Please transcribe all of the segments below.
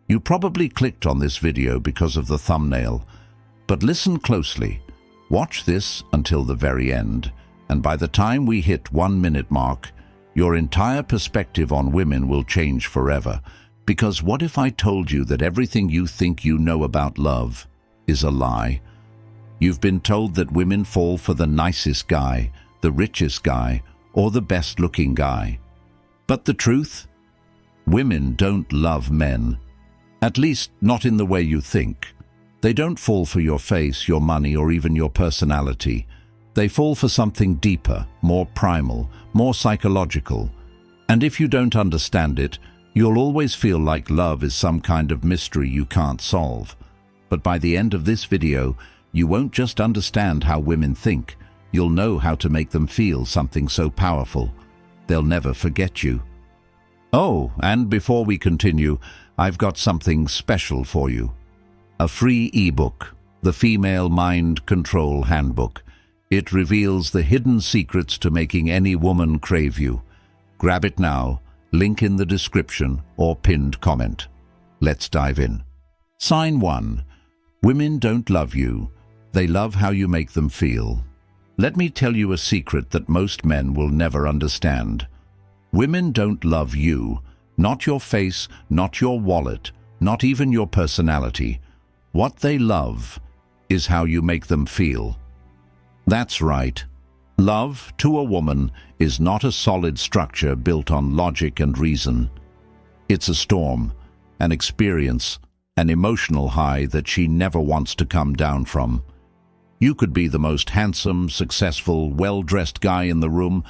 You probably clicked on this video because of the thumbnail, but listen closely. Watch this until the very end, and by the time we hit 1 minute mark, your entire perspective on women will change forever. Because what if I told you that everything you think you know about love is a lie? You've been told that women fall for the nicest guy, the richest guy, or the best-looking guy. But the truth? Women don't love men. At least, not in the way you think. They don't fall for your face, your money, or even your personality. They fall for something deeper, more primal, more psychological. And if you don't understand it, you'll always feel like love is some kind of mystery you can't solve. But by the end of this video, you won't just understand how women think. You'll know how to make them feel something so powerful. They'll never forget you. Oh, and before we continue, I've got something special for you. A free ebook, The Female Mind Control Handbook. It reveals the hidden secrets to making any woman crave you. Grab it now, link in the description or pinned comment. Let's dive in. Sign 1. Women don't love you. They love how you make them feel. Let me tell you a secret that most men will never understand. Women don't love you. Not your face, not your wallet, not even your personality. What they love is how you make them feel. That's right. Love, to a woman, is not a solid structure built on logic and reason. It's a storm, an experience, an emotional high that she never wants to come down from. You could be the most handsome, successful, well-dressed guy in the room,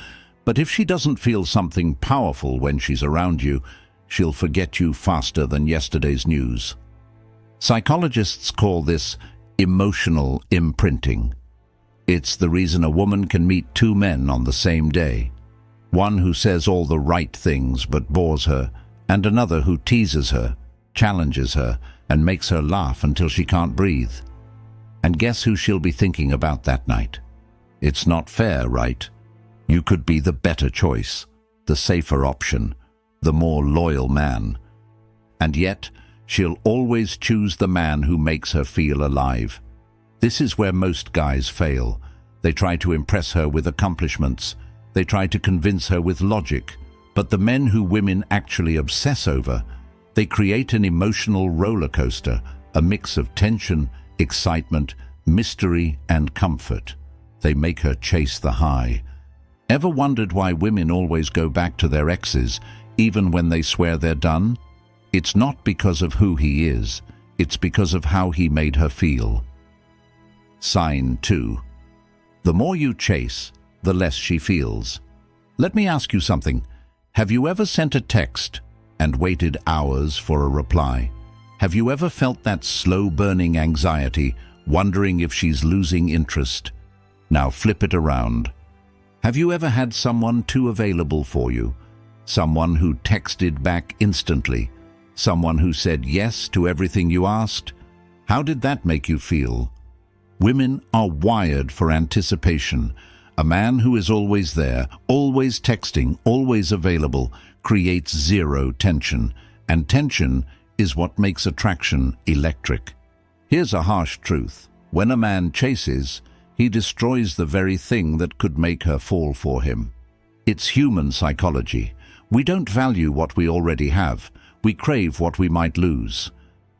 but if she doesn't feel something powerful when she's around you, she'll forget you faster than yesterday's news. Psychologists call this emotional imprinting. It's the reason a woman can meet 2 men on the same day. One who says all the right things but bores her, and another who teases her, challenges her, and makes her laugh until she can't breathe. And guess who she'll be thinking about that night? It's not fair, right? You could be the better choice, the safer option, the more loyal man. And yet, she'll always choose the man who makes her feel alive. This is where most guys fail. They try to impress her with accomplishments. They try to convince her with logic. But the men who women actually obsess over, they create an emotional roller coaster, a mix of tension, excitement, mystery, and comfort. They make her chase the high. Ever wondered why women always go back to their exes, even when they swear they're done? It's not because of who he is. It's because of how he made her feel. Sign 2. The more you chase, the less she feels. Let me ask you something. Have you ever sent a text and waited hours for a reply? Have you ever felt that slow-burning anxiety, wondering if she's losing interest? Now flip it around. Have you ever had someone too available for you? Someone who texted back instantly? Someone who said yes to everything you asked? How did that make you feel? Women are wired for anticipation. A man who is always there, always texting, always available, creates zero tension. And tension is what makes attraction electric. Here's a harsh truth. When a man chases, he destroys the very thing that could make her fall for him. It's human psychology. We don't value what we already have. We crave what we might lose.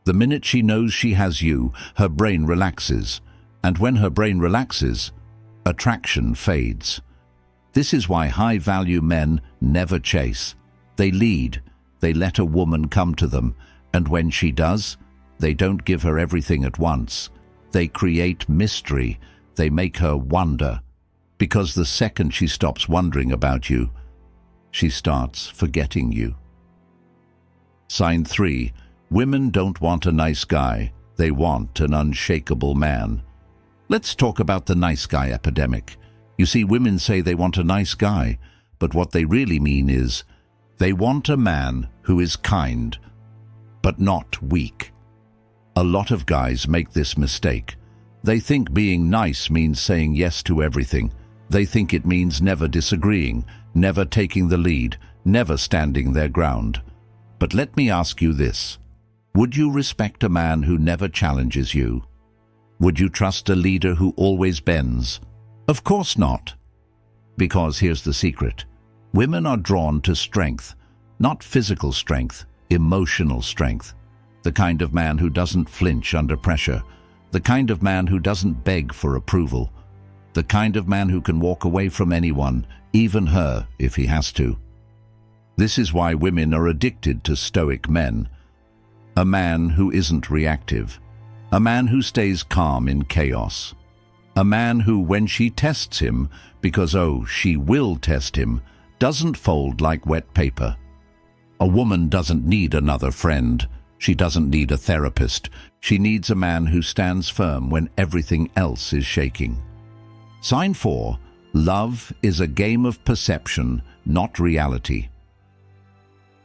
The minute she knows she has you, her brain relaxes. And when her brain relaxes, attraction fades. This is why high-value men never chase. They lead. They let a woman come to them. And when she does, they don't give her everything at once. They create mystery. They make her wonder. Because the second she stops wondering about you, she starts forgetting you. Sign 3. Women don't want a nice guy. They want an unshakable man. Let's talk about the nice guy epidemic. You see, women say they want a nice guy, but what they really mean is they want a man who is kind, but not weak. A lot of guys make this mistake. They think being nice means saying yes to everything. They think it means never disagreeing, never taking the lead, never standing their ground. But let me ask you this. Would you respect a man who never challenges you? Would you trust a leader who always bends? Of course not. Because here's the secret. Women are drawn to strength, not physical strength, emotional strength. The kind of man who doesn't flinch under pressure. The kind of man who doesn't beg for approval. The kind of man who can walk away from anyone, even her, if he has to. This is why women are addicted to stoic men. A man who isn't reactive. A man who stays calm in chaos. A man who, when she tests him, because she will test him, doesn't fold like wet paper. A woman doesn't need another friend. She doesn't need a therapist. She needs a man who stands firm when everything else is shaking. Sign 4. Love is a game of perception, not reality.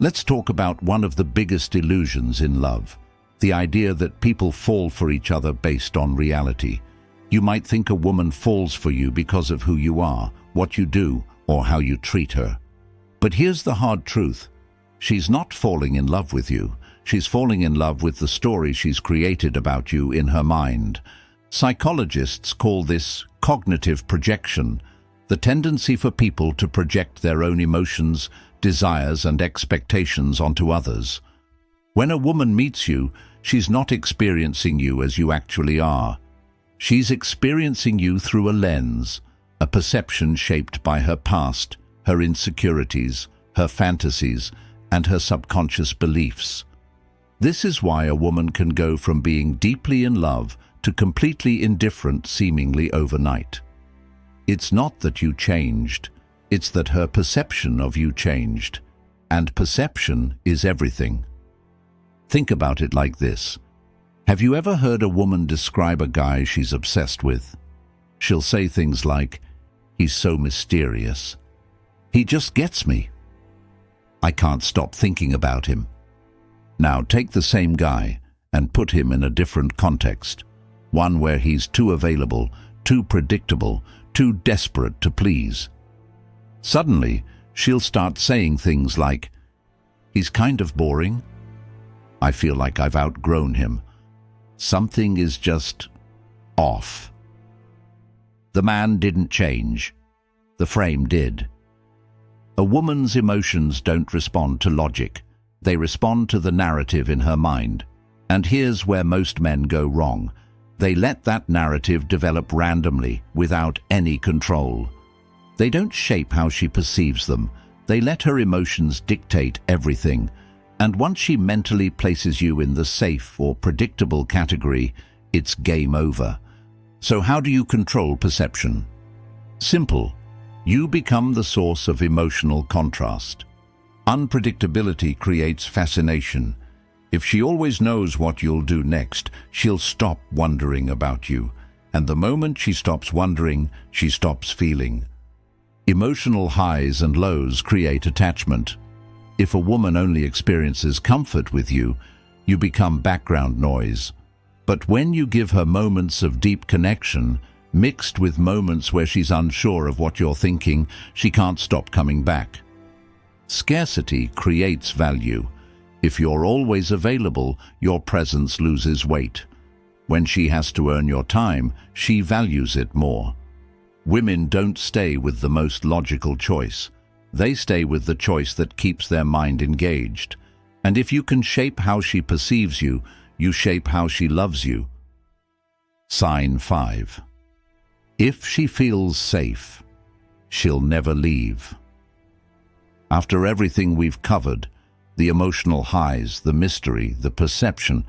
Let's talk about one of the biggest illusions in love, the idea that people fall for each other based on reality. You might think a woman falls for you because of who you are, what you do, or how you treat her. But here's the hard truth. She's not falling in love with you. She's falling in love with the story she's created about you in her mind. Psychologists call this cognitive projection, the tendency for people to project their own emotions, desires, and expectations onto others. When a woman meets you, she's not experiencing you as you actually are. She's experiencing you through a lens, a perception shaped by her past, her insecurities, her fantasies, and her subconscious beliefs. This is why a woman can go from being deeply in love to completely indifferent seemingly overnight. It's not that you changed, it's that her perception of you changed. And perception is everything. Think about it like this. Have you ever heard a woman describe a guy she's obsessed with? She'll say things like, "He's so mysterious. He just gets me. I can't stop thinking about him." Now take the same guy and put him in a different context, one where he's too available, too predictable, too desperate to please. Suddenly, she'll start saying things like, "He's kind of boring. I feel like I've outgrown him. Something is just off." The man didn't change. The frame did. A woman's emotions don't respond to logic. They respond to the narrative in her mind. And here's where most men go wrong. They let that narrative develop randomly, without any control. They don't shape how she perceives them. They let her emotions dictate everything. And once she mentally places you in the safe or predictable category, it's game over. So how do you control perception? Simple. You become the source of emotional contrast. Unpredictability creates fascination. If she always knows what you'll do next, she'll stop wondering about you. And the moment she stops wondering, she stops feeling. Emotional highs and lows create attachment. If a woman only experiences comfort with you, you become background noise. But when you give her moments of deep connection, mixed with moments where she's unsure of what you're thinking, she can't stop coming back. Scarcity creates value. If you're always available, your presence loses weight. When she has to earn your time, she values it more. Women don't stay with the most logical choice. They stay with the choice that keeps their mind engaged. And if you can shape how she perceives you, you shape how she loves you. Sign 5. If she feels safe, she'll never leave. After everything we've covered, the emotional highs, the mystery, the perception,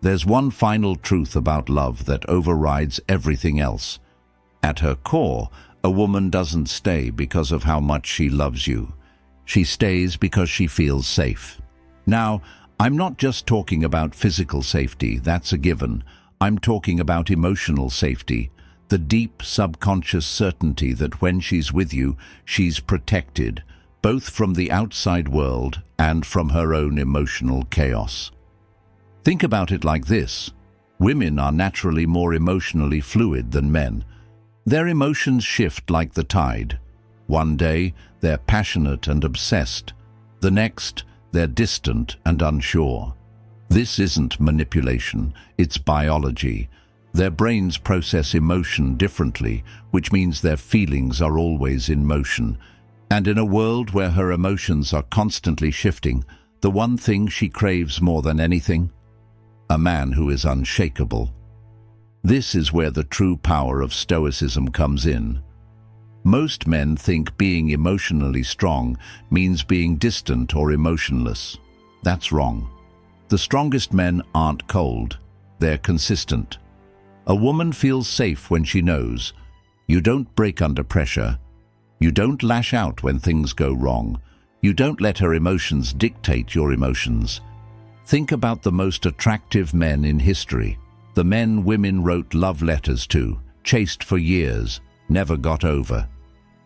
there's one final truth about love that overrides everything else. At her core, a woman doesn't stay because of how much she loves you. She stays because she feels safe. Now, I'm not just talking about physical safety, that's a given. I'm talking about emotional safety, the deep subconscious certainty that when she's with you, she's protected, both from the outside world and from her own emotional chaos. Think about it like this. Women are naturally more emotionally fluid than men. Their emotions shift like the tide. One day, they're passionate and obsessed. The next, they're distant and unsure. This isn't manipulation, it's biology. Their brains process emotion differently, which means their feelings are always in motion. And in a world where her emotions are constantly shifting, the one thing she craves more than anything? A man who is unshakable. This is where the true power of Stoicism comes in. Most men think being emotionally strong means being distant or emotionless. That's wrong. The strongest men aren't cold, they're consistent. A woman feels safe when she knows you don't break under pressure, you don't lash out when things go wrong, you don't let her emotions dictate your emotions. Think about the most attractive men in history, the men women wrote love letters to, chased for years, never got over.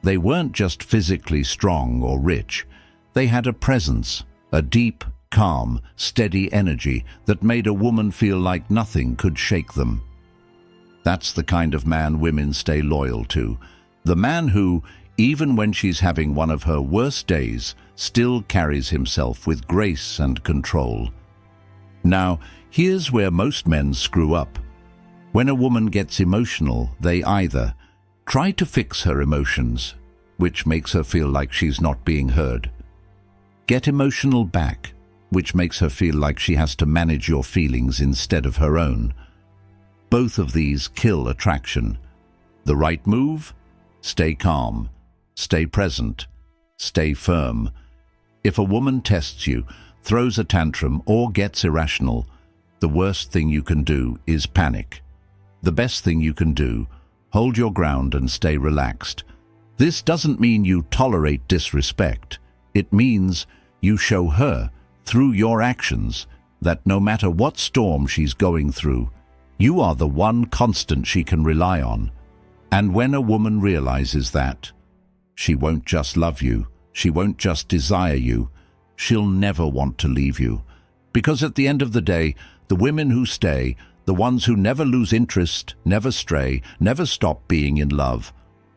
They weren't just physically strong or rich, they had a presence, a deep, calm, steady energy that made a woman feel like nothing could shake them. That's the kind of man women stay loyal to. The man who, even when she's having one of her worst days, still carries himself with grace and control. Now, here's where most men screw up. When a woman gets emotional, they either try to fix her emotions, which makes her feel like she's not being heard, get emotional back, which makes her feel like she has to manage your feelings instead of her own. Both of these kill attraction. The right move? Stay calm, stay present, stay firm. If a woman tests you, throws a tantrum, or gets irrational, the worst thing you can do is panic. The best thing you can do, hold your ground and stay relaxed. This doesn't mean you tolerate disrespect. It means you show her, through your actions, that no matter what storm she's going through, you are the one constant she can rely on. And when a woman realizes that, she won't just love you, she won't just desire you, she'll never want to leave you. Because at the end of the day, the women who stay, the ones who never lose interest, never stray, never stop being in love,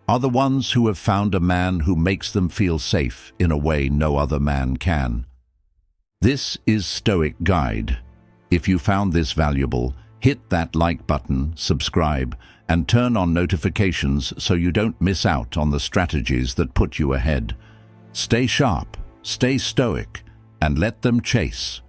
are the ones who have found a man who makes them feel safe in a way no other man can. This is Stoic Guide. If you found this valuable, hit that like button, subscribe, and turn on notifications so you don't miss out on the strategies that put you ahead. Stay sharp, stay stoic, and let them chase.